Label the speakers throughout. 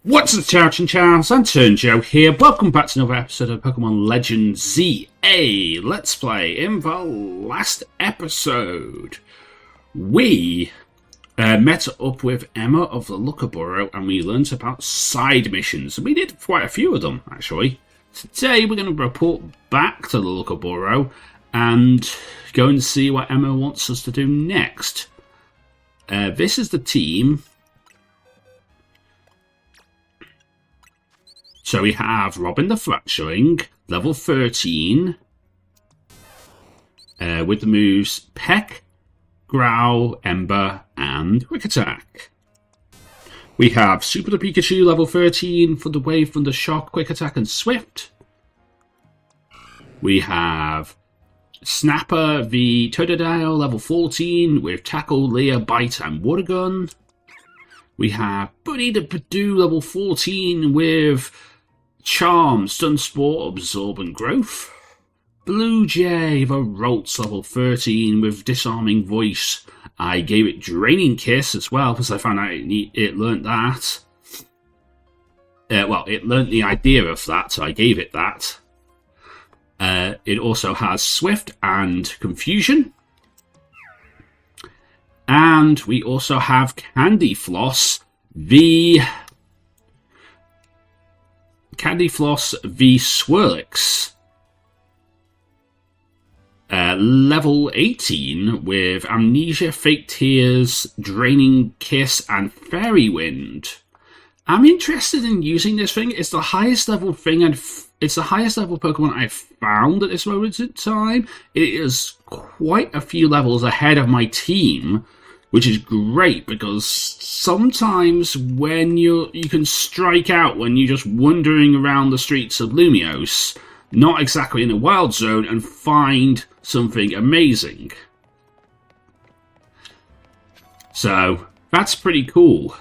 Speaker 1: What's the Charging Charles and Turn Joe here. Welcome back to another episode of Pokemon Legend ZA Let's Play. In the last episode, we met up with Emma of the Lookaboro and we learnt about side missions. And we did quite a few of them, actually. Today we're going to report back to the Lookaboro and go and see what Emma wants us to do next. This is the team. So we have Robin the Fracturing, level 13, with the moves Peck, Growl, Ember, and Quick Attack. We have Super the Pikachu, level 13, for the Wave, Thunder, Shock, Quick Attack, and Swift. We have Snapper the Totodile, level 14, with Tackle, Leer, Bite, and Water Gun. We have Buddy the Pidoo, level 14, with Charm, Stun Sport, Absorb and Growth. Blue Jay, the Ralts, level 13 with Disarming Voice. I gave it Draining Kiss as well because I found out it learnt that. Well, it learnt the idea of that, so I gave it that. It also has Swift and Confusion. And we also have Candy Floss, the Swirlix, level 18 with Amnesia, Fake Tears, Draining Kiss, and Fairy Wind. I'm interested in using this thing. It's the highest level thing, and it's the highest level Pokemon I've found at this moment in time. It is quite a few levels ahead of my team, which is great because sometimes when you can strike out when you're just wandering around the streets of Lumiose, not exactly in a wild zone, and find something amazing. So that's pretty cool.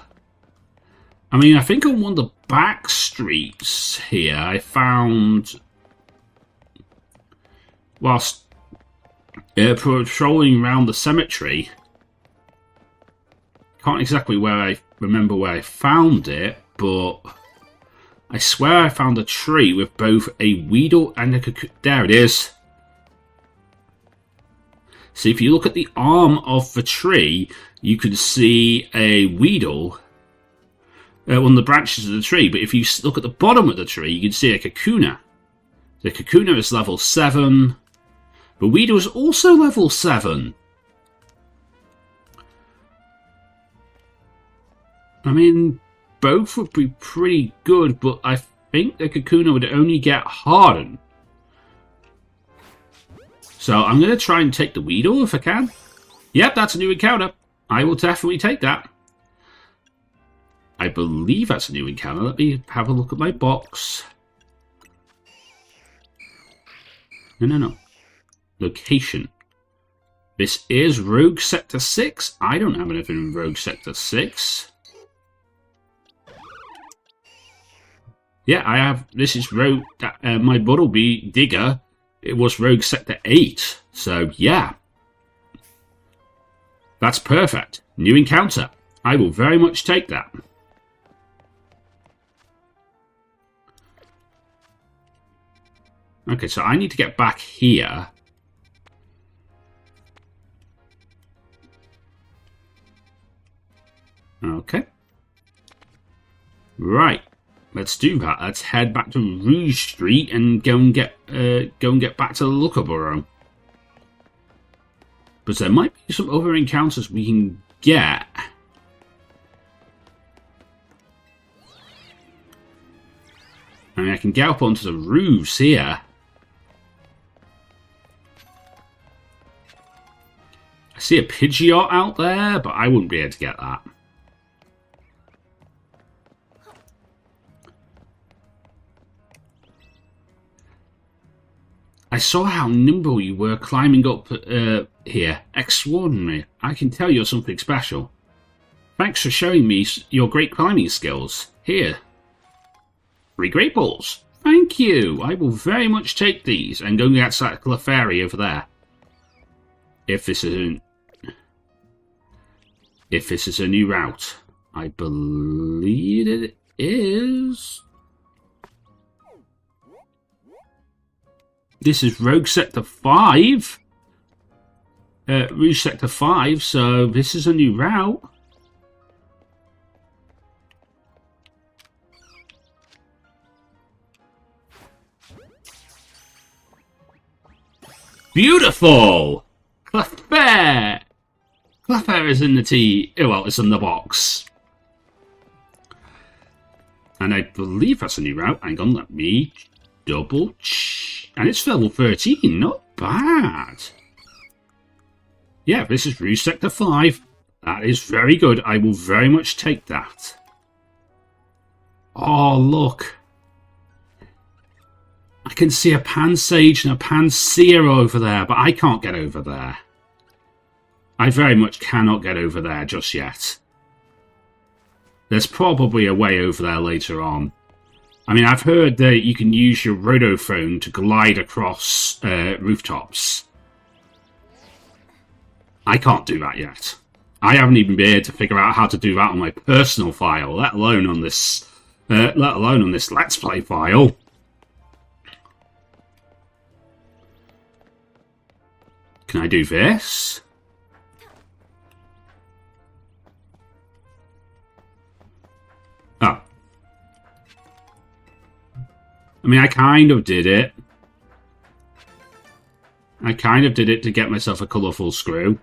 Speaker 1: I mean, I think on one of the back streets here, I found, whilst patrolling around the cemetery, can't exactly remember where I found it, but I swear I found a tree with both a Weedle and a Cocoon. There it is. See, if you look at the arm of the tree, you can see a Weedle on the branches of the tree. But if you look at the bottom of the tree, you can see a Kakuna. The Kakuna is level 7. The Weedle is also level 7. I mean, both would be pretty good, but I think the Kakuna would only get hardened. So I'm going to try and take the Weedle if I can. Yep, that's a new encounter. I will definitely take that. I believe that's a new encounter. Let me have a look at my box. No. Location. This is Rogue Sector 6. I don't have anything in Rogue Sector 6. Yeah, I have. This is Rogue. My Buttlebee Digger. It was Rogue Sector 8. So, yeah. That's perfect. New encounter. I will very much take that. Okay, so I need to get back here. Okay. Right. Let's do that. Let's head back to Rouge Street and go and get back to the Lookaboro. But there might be some other encounters we can get. I mean, I can get up onto the roofs here. I see a Pidgeot out there, but I wouldn't be able to get that. I saw how nimble you were climbing up here. Extraordinary. I can tell you're something special. Thanks for showing me your great climbing skills. Here. 3 Great Balls. Thank you. I will very much take these and go and get that Clefairy over there. If this is a new route. I believe is... This is Rogue Sector 5. Rouge Sector 5, so this is a new route. Beautiful! Clefairy! Clefairy is in the tea. Well, it's in the box. And I believe that's a new route. Hang on, let me double check. And it's level 13. Not bad. Yeah, this is Rouge Sector 5. That is very good. I will very much take that. Oh, look. I can see a Pansage and a Pansear over there, but I can't get over there. I very much cannot get over there just yet. There's probably a way over there later on. I mean, I've heard that you can use your rotophone to glide across rooftops. I can't do that yet. I haven't even been able to figure out how to do that on my personal file, let alone on this Let's Play file. Can I do this? Oh. I mean, I kind of did it. I kind of did it to get myself a colourful screw.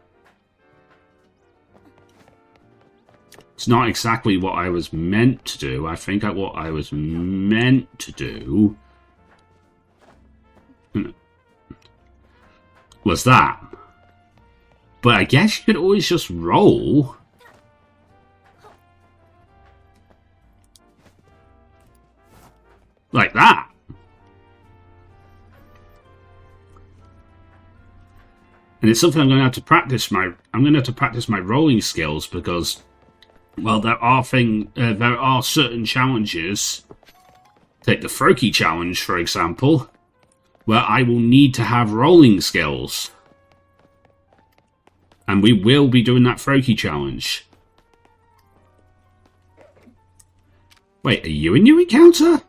Speaker 1: It's not exactly what I was meant to do. I think what I was meant to do was that. But I guess you could always just roll. Like that. And it's something I'm going to have to practice my rolling skills because, well, there are certain challenges. Take the Froakie challenge, for example, where I will need to have rolling skills. And we will be doing that Froakie challenge. Wait, are you a new encounter?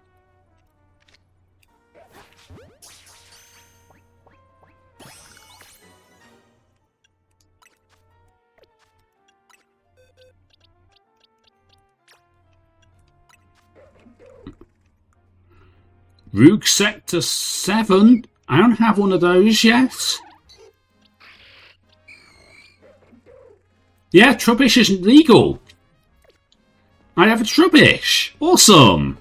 Speaker 1: Rouge Sector 7? I don't have one of those yet. Yeah, Trubbish isn't legal. I have a Trubbish. Awesome.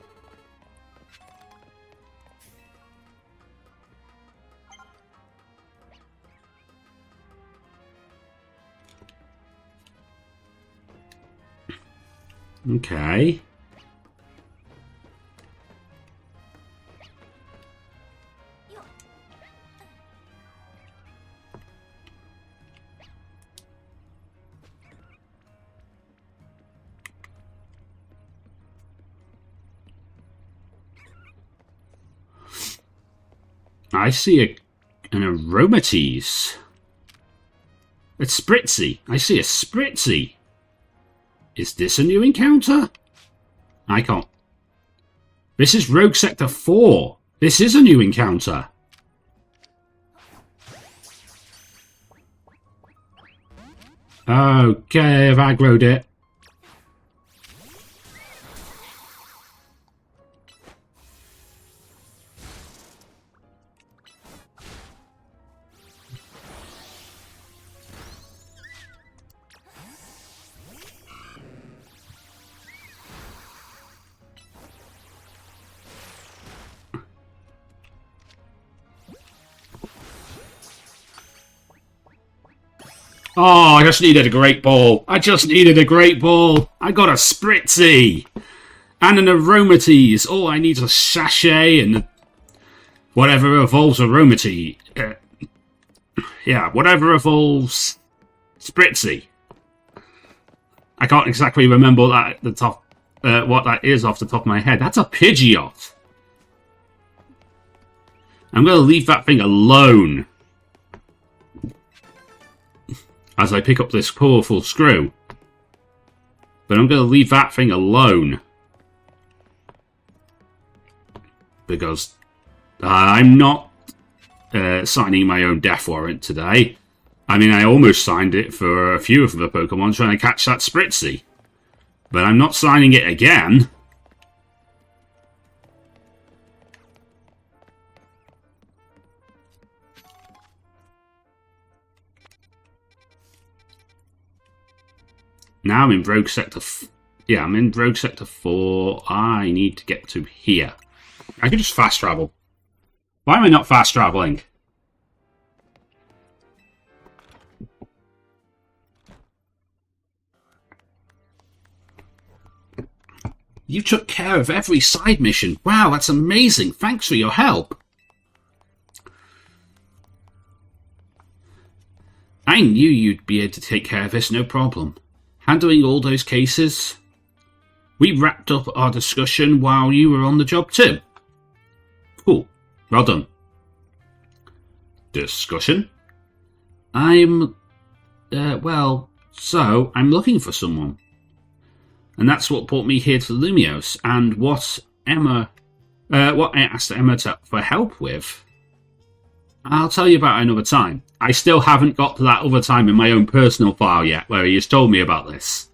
Speaker 1: Okay. I see an Aromatisse. It's Spritzy. I see a Spritzy. Is this a new encounter? I can't. This is Rogue Sector 4. This is a new encounter. Okay, I've aggroed it. Oh, I just needed a great ball. I just needed a great ball. I got a Spritzy. And an Aromatisse. Oh, I need a Sachet and whatever evolves Aromatisse. Yeah, whatever evolves Spritzy. I can't exactly remember that at the top, what that is off the top of my head. That's a Pidgeot. I'm going to leave that thing alone as I pick up this powerful screw. But I'm going to leave that thing alone. because I'm not signing my own death warrant today. I mean, I almost signed it for a few of the Pokemon trying to catch that Spritzy. But I'm not signing it again. Now I'm in Rogue Sector... Yeah, I'm in Rogue Sector 4. I need to get to here. I could just fast travel. Why am I not fast traveling? You took care of every side mission. Wow, that's amazing. Thanks for your help. I knew you'd be able to take care of this, no problem. Handling all those cases. We wrapped up our discussion while you were on the job too. Cool. Well done. Discussion? I'm looking for someone. And that's what brought me here to Lumiose, and what I asked Emma for help with. I'll tell you about it another time. I still haven't got to that other time in my own personal file yet, where he has told me about this.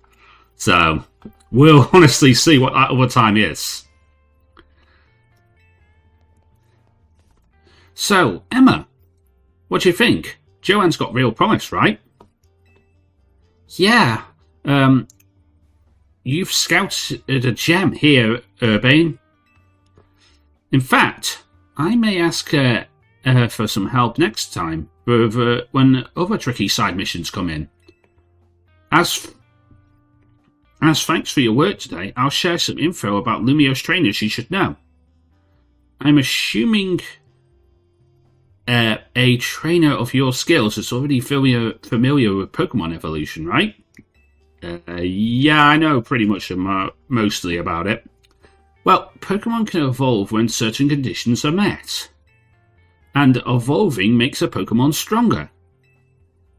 Speaker 1: So, we'll honestly see what that other time is. So, Emma, what do you think? Joanne's got real promise, right? Yeah, you've scouted a gem here, Urbane. In fact, I may ask her for some help next time when other tricky side missions come in. As thanks for your work today, I'll share some info about Lumiose trainers you should know. I'm assuming a trainer of your skills is already familiar with Pokemon evolution, right? Yeah, I know pretty much mostly about it. Well, Pokemon can evolve when certain conditions are met. And evolving makes a Pokemon stronger.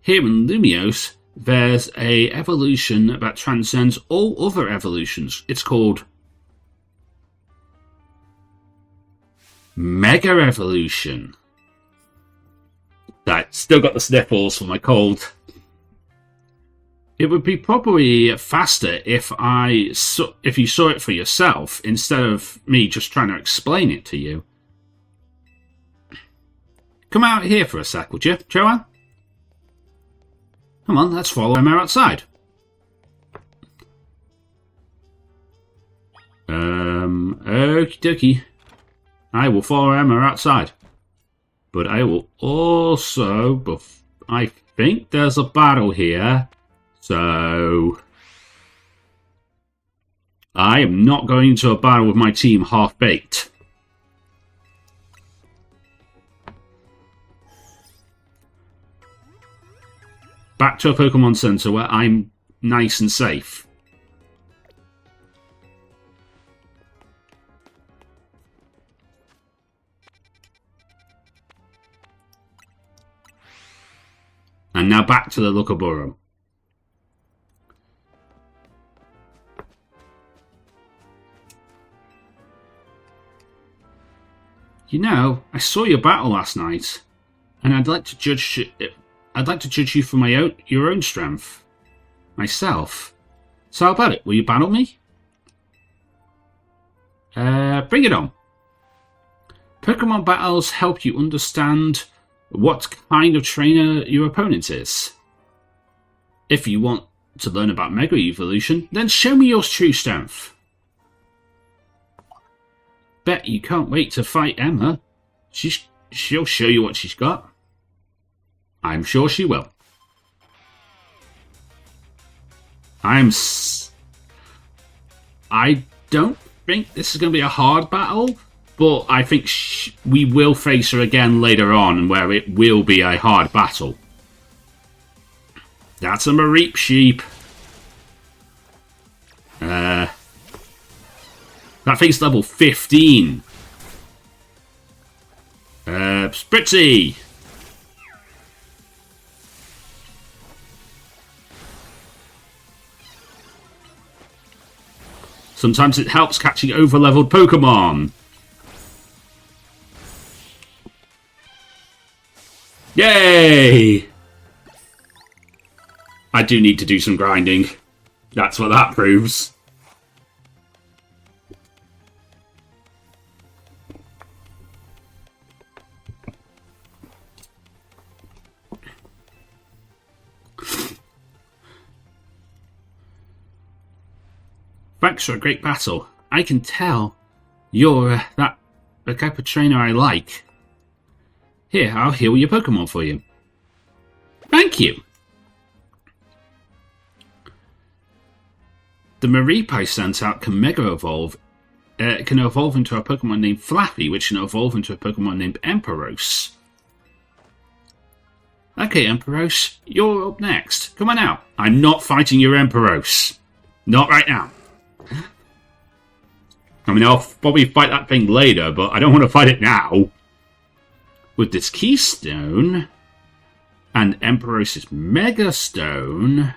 Speaker 1: Here in Lumiose, there's a evolution that transcends all other evolutions. It's called Mega Evolution. I still got the sniffles from my cold. It would be probably faster if you saw it for yourself instead of me just trying to explain it to you. Come out here for a sec, would you, Joanne? Come on, let's follow Emma outside. Okie dokie. I will follow Emma outside. But I will also... I think there's a battle here. So... I am not going to a battle with my team half-baked. Back to a Pokemon Center where I'm nice and safe. And now back to the Lookaboro. You know, I saw your battle last night, and I'd like to judge you for your own strength. Myself. So how about it? Will you battle me? Bring it on. Pokemon battles help you understand what kind of trainer your opponent is. If you want to learn about Mega Evolution, then show me your true strength. Bet you can't wait to fight Emma. She'll show you what she's got. I'm sure she will. I don't think this is going to be a hard battle, but I think we will face her again later on, where it will be a hard battle. That's a Mareep sheep. That thing's level 15. Spritzy! Sometimes it helps catching over-leveled Pokemon. Yay! I do need to do some grinding. That's what that proves. Thanks for a great battle. I can tell you're the type of trainer I like. Here, I'll heal your Pokemon for you. Thank you. The Mareep I sent out can Mega Evolve. It can evolve into a Pokemon named Flappy, which can evolve into a Pokemon named Emperos. Okay, Emperos, you're up next. Come on out. I'm not fighting your Emperos. Not right now. I mean, I'll probably fight that thing later, but I don't want to fight it now. With this Keystone and Emperos' Mega Stone,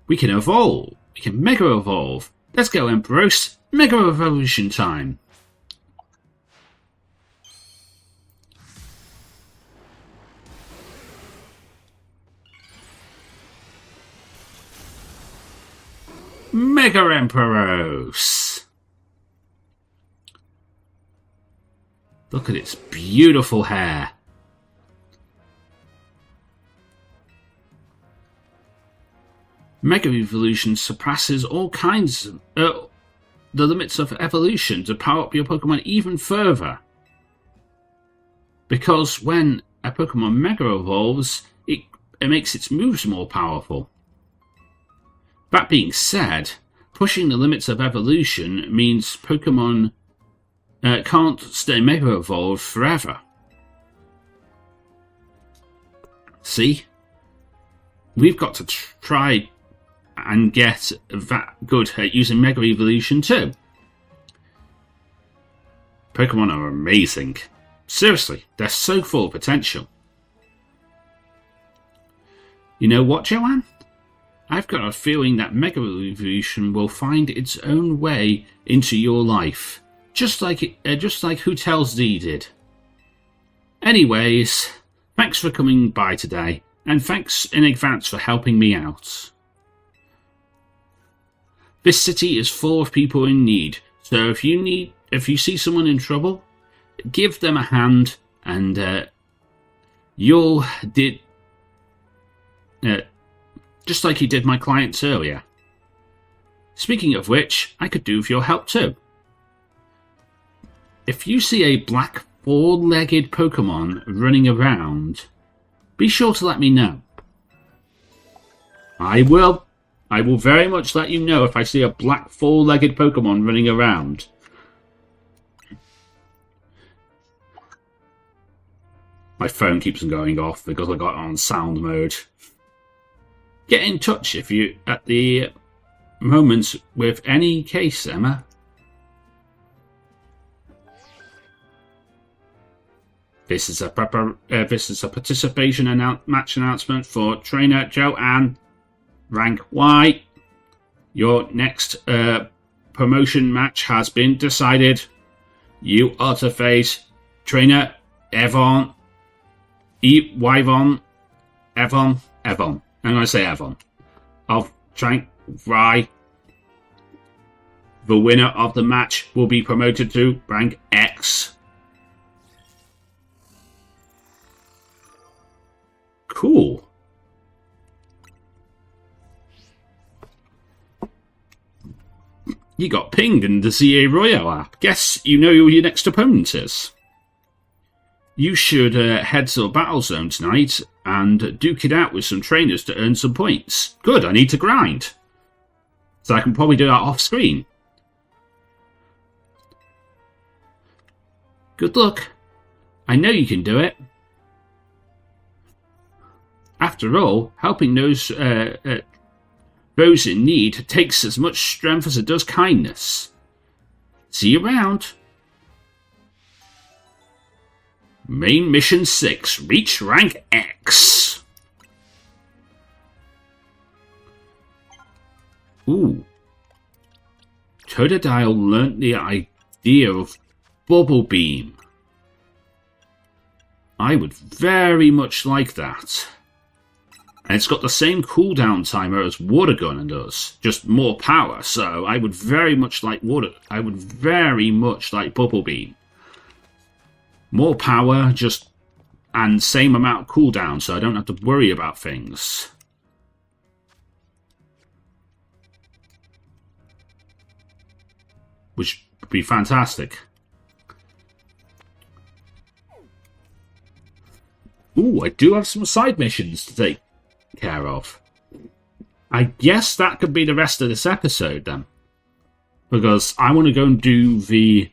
Speaker 1: we can evolve. We can Mega Evolve. Let's go, Emperos. Mega Evolution time. Mega Emperos. Look at its beautiful hair. Mega Evolution surpasses all kinds of the limits of evolution to power up your Pokemon even further. Because when a Pokemon Mega Evolves, it makes its moves more powerful. That being said, pushing the limits of evolution means Pokemon can't stay Mega Evolved forever. See? We've got to try and get that good at using Mega Evolution too. Pokemon are amazing. Seriously, they're so full of potential. You know what, Joanne? I've got a feeling that Mega Evolution will find its own way into your life. Just like Who Tells Thee did. Anyways, thanks for coming by today, and thanks in advance for helping me out. This city is full of people in need, so if you see someone in trouble, give them a hand, and just like you did my clients earlier. Speaking of which, I could do with your help too. If you see a black four-legged Pokemon running around, be sure to let me know. I will very much let you know if I see a black four-legged Pokemon running around. My phone keeps on going off because I got it on sound mode. Get in touch if you at the moment with any case, Emma. This is a participation match announcement for Trainer Joanne, rank Y. Your next promotion match has been decided. You are to face Trainer Evon. Evon. I'm going to say Evon. Of Trank Y. The winner of the match will be promoted to rank X. Cool. You got pinged in the CA Royale app. Guess you know who your next opponent is. You should head to the battle zone tonight and duke it out with some trainers to earn some points. Good, I need to grind. So I can probably do that off screen. Good luck. I know you can do it. After all, helping those in need takes as much strength as it does kindness. See you around. Main Mission 6. Reach rank X. Ooh. Totodile learnt the idea of Bubble Beam. I would very much like that. And it's got the same cooldown timer as Water Gun does, just more power. So I would very much like I would very much like Bubble Beam. More power, just and same amount of cooldown, so I don't have to worry about things. Which would be fantastic. Ooh, I do have some side missions to take care of. I guess that could be the rest of this episode then. Because I want to go and do the...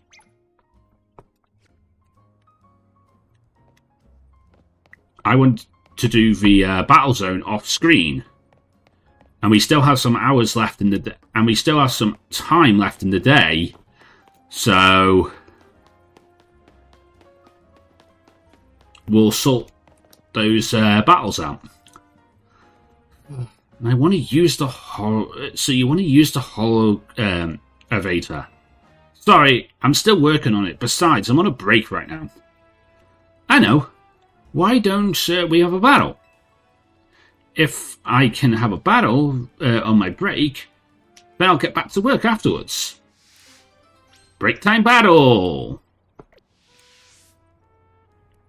Speaker 1: I want to do the battle zone off screen. And we still have some hours left in the day. And we still have some time left in the day. So... we'll sort those battles out. And I want to use the so you want to use the hollow elevator. Sorry, I'm still working on it. Besides, I'm on a break right now. I know. Why don't we have a battle? If I can have a battle on my break, then I'll get back to work afterwards. Break time battle!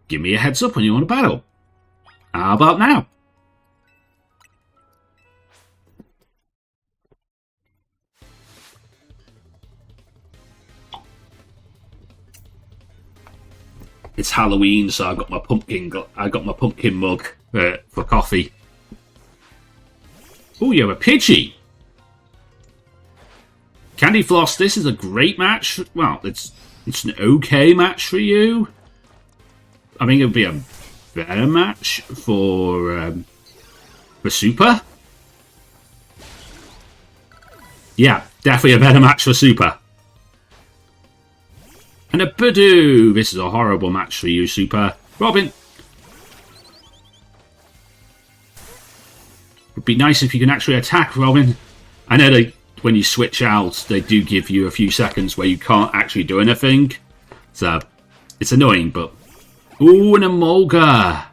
Speaker 1: Give me a heads up when you want to battle. How about now? It's Halloween, so I got my pumpkin mug for coffee. Oh, you have a Pidgey. Candy Floss, this is a great match. Well, it's an okay match for you. I think it would be a better match for Super. Yeah, definitely a better match for Super. And a Badoo! This is a horrible match for you, Super. Robin! Would be nice if you can actually attack, Robin. I know when you switch out, they do give you a few seconds where you can't actually do anything. So, it's annoying, but... Ooh, an Emolga!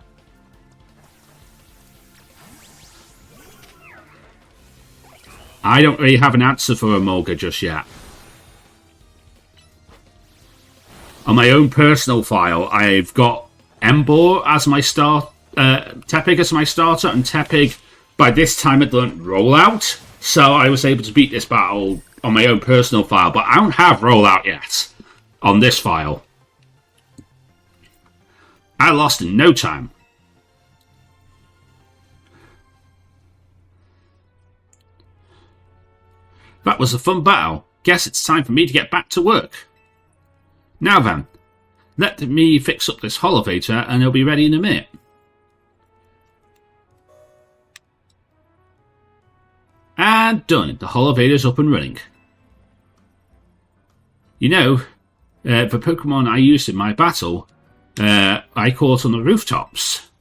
Speaker 1: I don't really have an answer for Emolga just yet. On my own personal file, I've got Emboar as my Tepig as my starter, and Tepig, by this time, had learnt Rollout, so I was able to beat this battle on my own personal file, but I don't have Rollout yet on this file. I lost in no time. That was a fun battle. Guess it's time for me to get back to work. Now then, let me fix up this Holovator and it'll be ready in a minute. And done, the Holovator's up and running. You know, the Pokemon I used in my battle, I caught on the rooftops.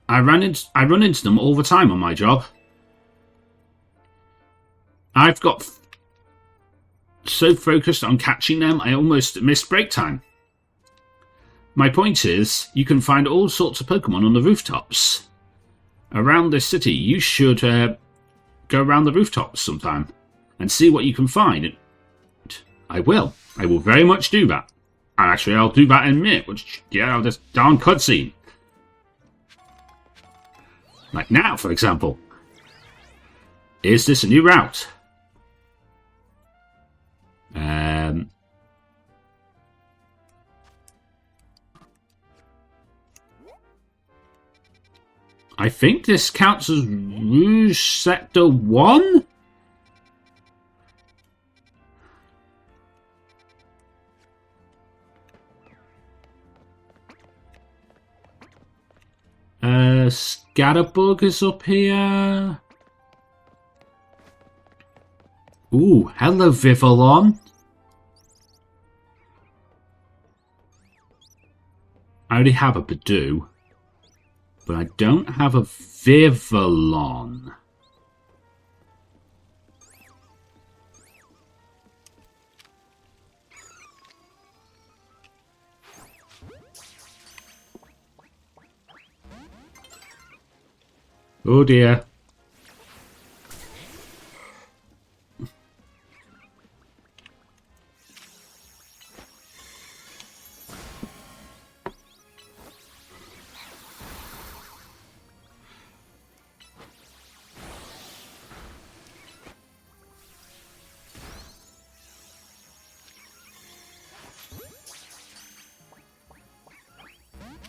Speaker 1: I run into them all the time on my job. I've got so focused on catching them, I almost missed break time. My point is, you can find all sorts of Pokemon on the rooftops. Around this city, you should go around the rooftops sometime and see what you can find. I will. I will very much do that. And actually, I'll do that in a minute, which, yeah, this darn cutscene. Like now, for example. Is this a new route? I think this counts as Rouge Sector 1? Scatterbug is up here. Ooh, hello Vivillon. I already have a Badoo, but I don't have a Vivillon. Oh dear.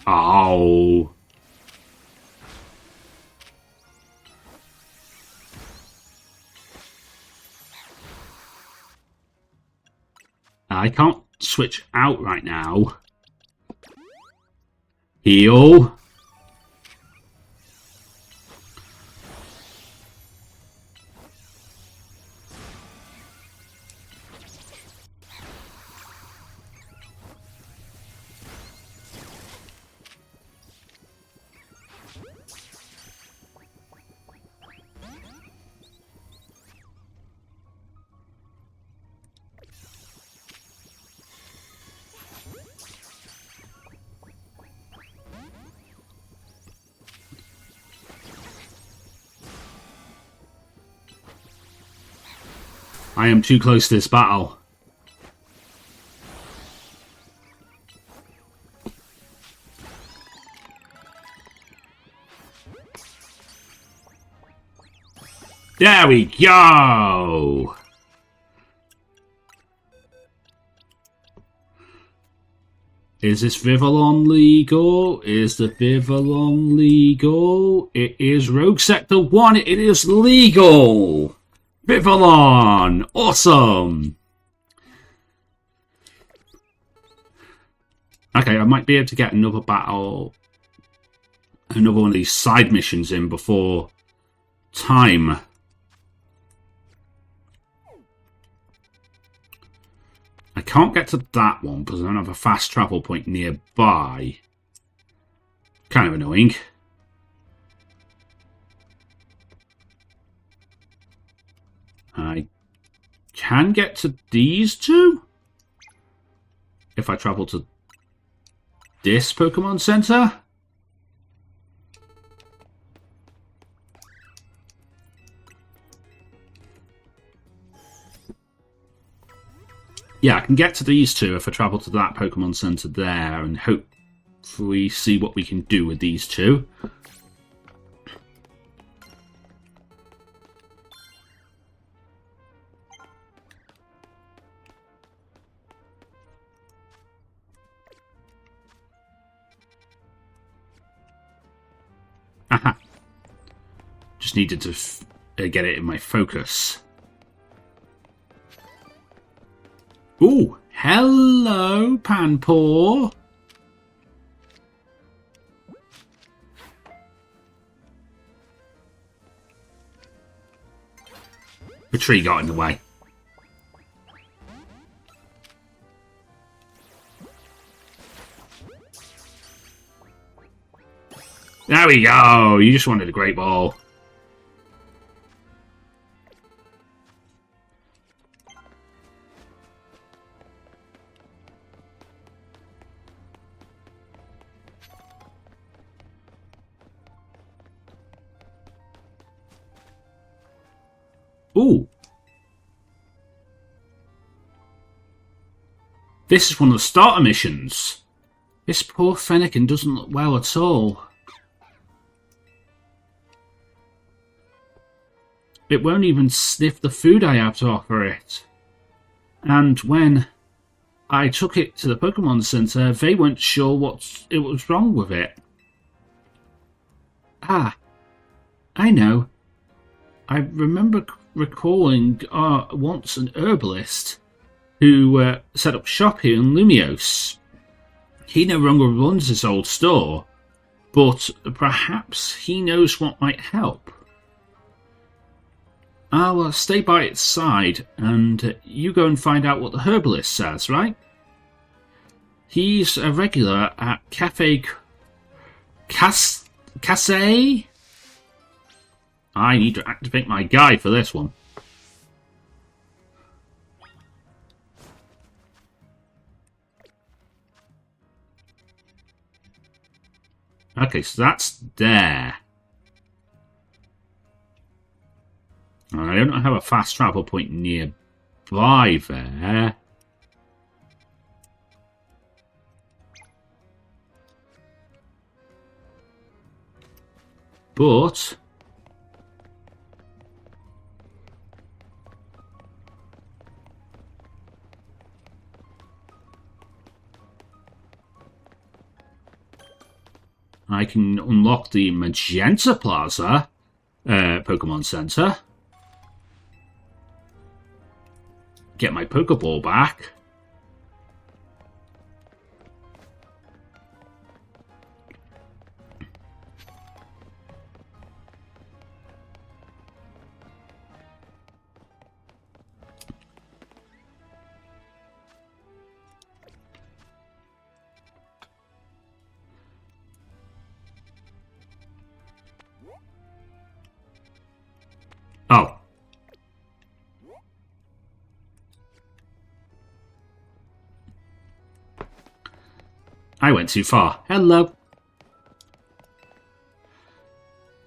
Speaker 1: Oh. I can't switch out right now. Heal. I am too close to this battle. There we go! Is this Vivillon legal? Is the Vivillon legal? It is Rogue Sector 1. It is legal! Vivillon! Awesome! Okay, I might be able to get another battle, another one of these side missions in before time. I can't get to that one because I don't have a fast travel point nearby. Kind of annoying. I can get to these two if I travel to this Pokemon Center. Yeah, I can get to these two if I travel to that Pokemon Center there and hopefully see what we can do with these two. Aha. Just needed to get it in my focus. Ooh, hello, Panpour. The tree got in the way. There we go. You just wanted a great ball. Ooh. This is one of the starter missions. This poor Fennekin doesn't look well at all. It won't even sniff the food I have to offer it. And when I took it to the Pokemon Center, they weren't sure what was wrong with it. Ah, I know. I remember recalling once an herbalist who set up shop here in Lumiose. He no longer runs his old store, but perhaps he knows what might help. I'll stay by its side, and you go and find out what the herbalist says, right? He's a regular at Cafe Casse. I need to activate my guy for this one. Okay, so that's there. don't have a fast travel point nearby there. But I can unlock the Magenta Plaza Pokemon Center. Get my Pokeball back. Oh. I went too far. Hello.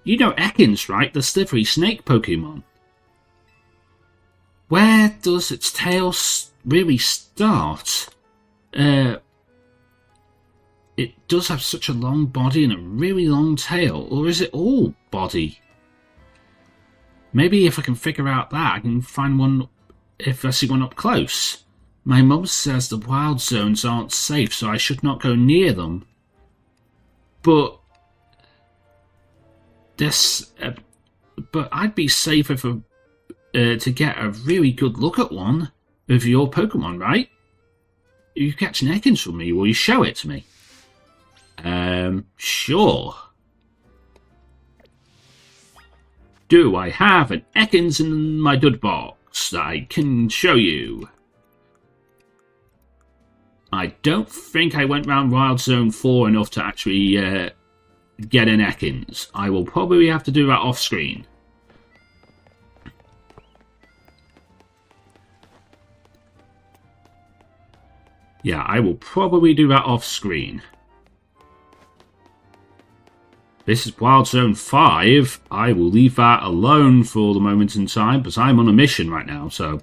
Speaker 1: You know Ekans, right? The slithery snake Pokemon. Where does its tail really start? It does have such a long body and a really long tail. Or is it all body? Maybe if I can figure out that, I can find one if I see one up close. My mum says the wild zones aren't safe, so I should not go near them. But but I'd be safer to get a really good look at one of your Pokemon, right? You catch an Ekans from me, will you show it to me? Sure. Do I have an Ekans in my dud box that I can show you? I don't think I went round Wild Zone 4 enough to actually get an Ekans. I will probably have to do that off screen. Yeah, I will probably do that off screen. This is Wild Zone 5. I will leave that alone for the moment in time, because I'm on a mission right now, so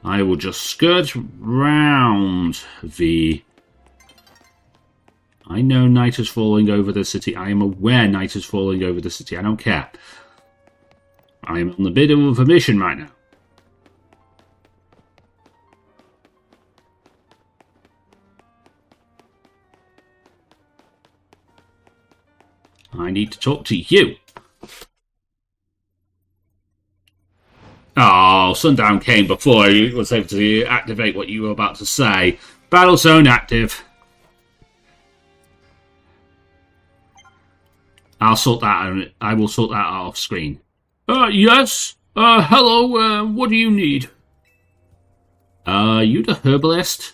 Speaker 1: I will just skirt round the... I know night is falling over the city. I am aware night is falling over the city. I don't care. I am on a bit of a mission right now. I need to talk to you. Oh, Sundown came before I was able to activate what you were about to say. Battle zone active. I'll sort that out. I will sort that out off screen. Yes. Hello. What do you need? You the herbalist?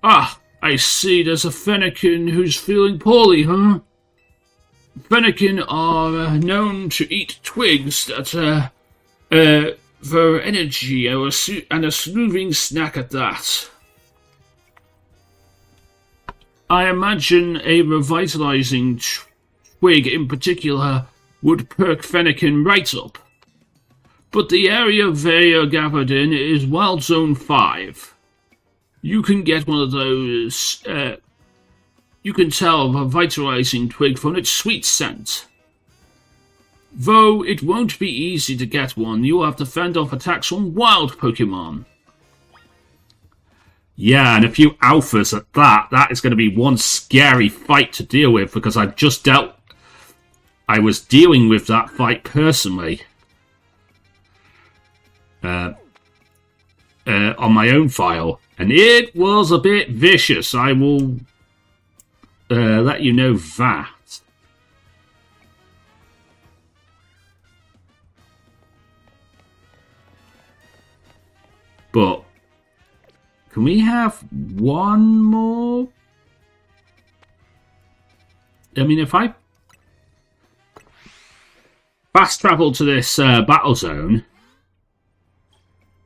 Speaker 1: Ah, I see. There's a Fennekin who's feeling poorly, huh? Fennekin are known to eat twigs that, for energy and a soothing snack at that. I imagine a revitalizing twig in particular would perk Fennekin right up. But the area they are gathered in is Wild Zone 5. You can get one of those, you can tell a vitalizing twig from its sweet scent. Though it won't be easy to get one, you'll have to fend off attacks from wild Pokémon. Yeah, and a few alphas at that. That is going to be one scary fight to deal with, because I was dealing with that fight personally. On my own file. And it was a bit vicious. I will let you know that. But can we have one more? I mean, if I fast travel to this battle zone,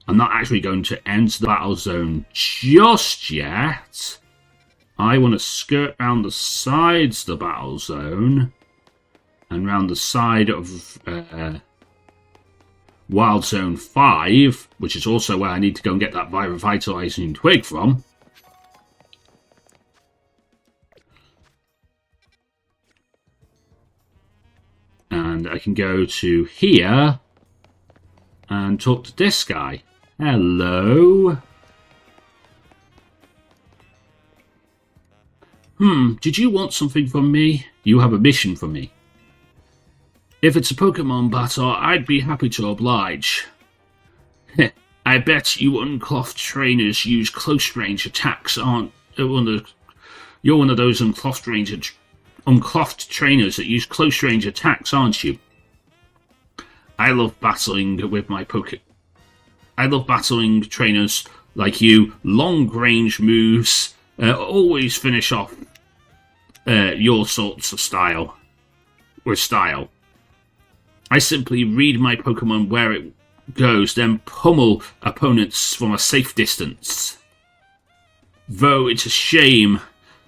Speaker 1: I'm not actually going to enter the battle zone just yet. I want to skirt round the sides of the battle zone and round the side of Wild Zone 5, which is also where I need to go and get that revitalizing twig from. And I can go to here and talk to this guy. Hello? Did you want something from me? You have a mission for me. If it's a Pokemon battle, I'd be happy to oblige. I bet you unclothed trainers use close range attacks, aren't you? You're one of those unclothed trainers that use close range attacks, aren't you? I love battling trainers like you. Long range moves always finish off your sorts of style. I simply read my Pokemon where it goes, then pummel opponents from a safe distance. Though it's a shame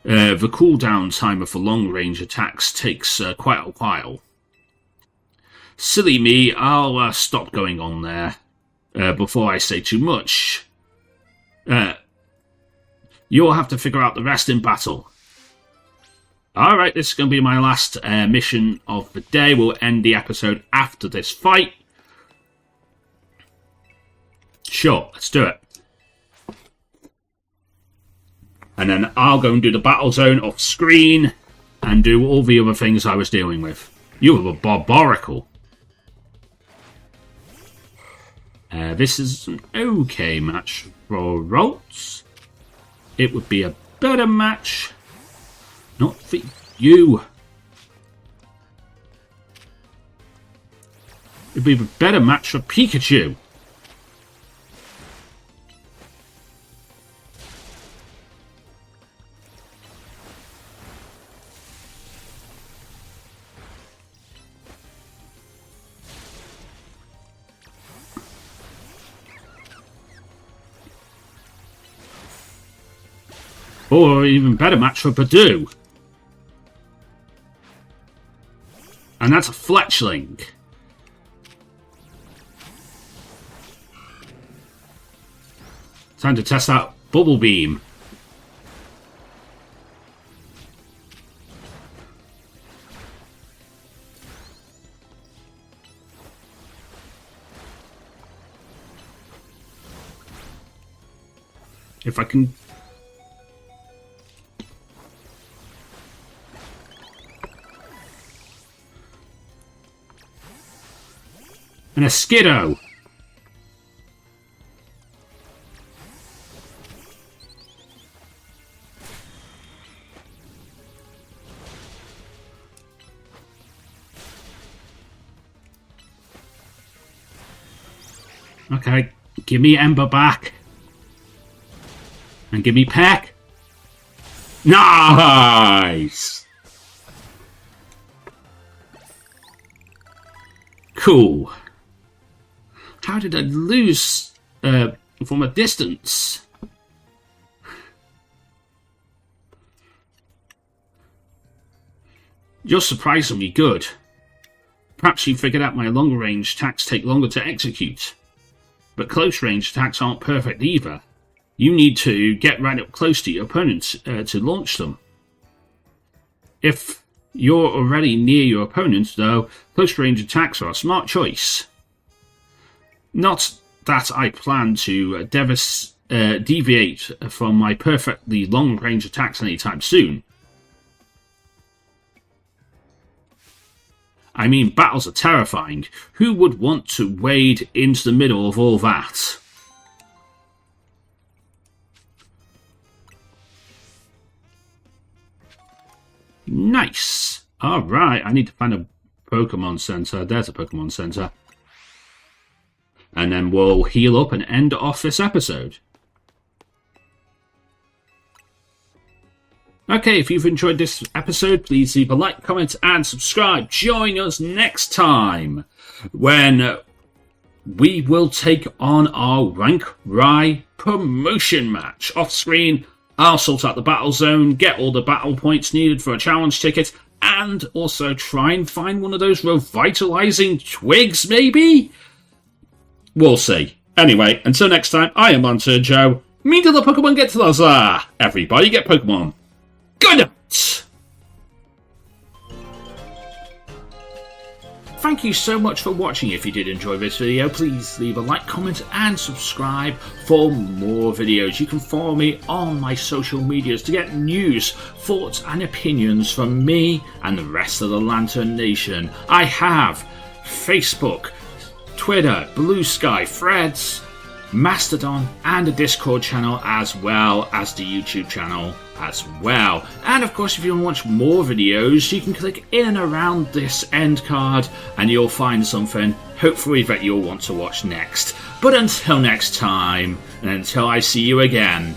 Speaker 1: the cooldown timer for long-range attacks takes quite a while. Silly me, I'll stop going on there before I say too much. You'll have to figure out the rest in battle. Alright, this is going to be my last mission of the day. We'll end the episode after this fight. Sure, let's do it. And then I'll go and do the battle zone off screen and do all the other things I was dealing with. You were barbarical. This is an okay match for Ralts. It would be a better match. Not for you. It'd be a better match for Pikachu. Or even better match for Purdue. And that's a Fletchling. Time to test out Bubble Beam. If I can... And a Skiddo. Okay, give me Ember back. And give me Peck. Nice! Cool. How did I lose from a distance? You're surprisingly good. Perhaps you figured out my long-range attacks take longer to execute. But close-range attacks aren't perfect either. You need to get right up close to your opponents to launch them. If you're already near your opponent, though, close-range attacks are a smart choice. Not that I plan to deviate from my perfectly long-range attacks anytime soon. I mean, battles are terrifying. Who would want to wade into the middle of all that? Nice. Alright, I need to find a Pokemon Center. There's a Pokemon Center. And then we'll heal up and end off this episode. Okay, if you've enjoyed this episode, please leave a like, comment, and subscribe. Join us next time when we will take on our Rank Rye promotion match. Off screen, I'll sort out the battle zone, get all the battle points needed for a challenge ticket, and also try and find one of those revitalizing twigs, maybe? We'll see. Anyway, until next time, I am Lantern Joe. Me to the Pokemon get to those. Everybody get Pokemon. Good night! Thank you so much for watching. If you did enjoy this video, please leave a like, comment and subscribe for more videos. You can follow me on my social medias to get news, thoughts and opinions from me and the rest of the Lantern Nation. I have Facebook, Twitter, Blue Sky, Threads, Mastodon and a Discord channel, as well as the YouTube channel as well. And of course, if you want to watch more videos, you can click in and around this end card and you'll find something hopefully that you'll want to watch next. But until next time, and until I see you again,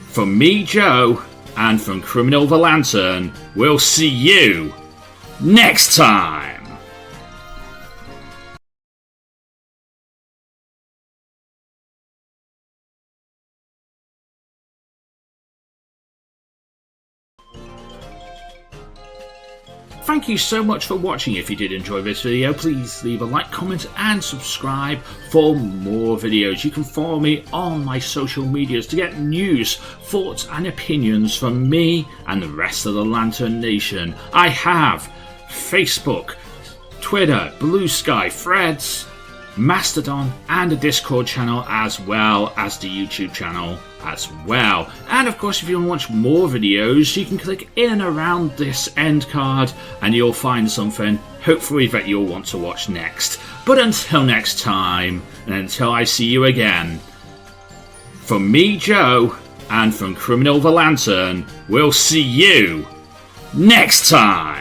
Speaker 1: from me, Joe, and from Criminal the Lantern, we'll see you next time! Thank you so much for watching. If you did enjoy this video, please leave a like, comment and subscribe for more videos. You can follow me on my social medias to get news, thoughts and opinions from me and the rest of the Lantern Nation. I have Facebook, Twitter, Blue Sky, Threads, Mastodon and a Discord channel, as well as the YouTube channel as well. And of course, if you want to watch more videos, you can click in and around this end card and you'll find something hopefully that you'll want to watch next. But until next time, and until I see you again, from me, Joe, and from Criminal the Lantern, we'll see you next time!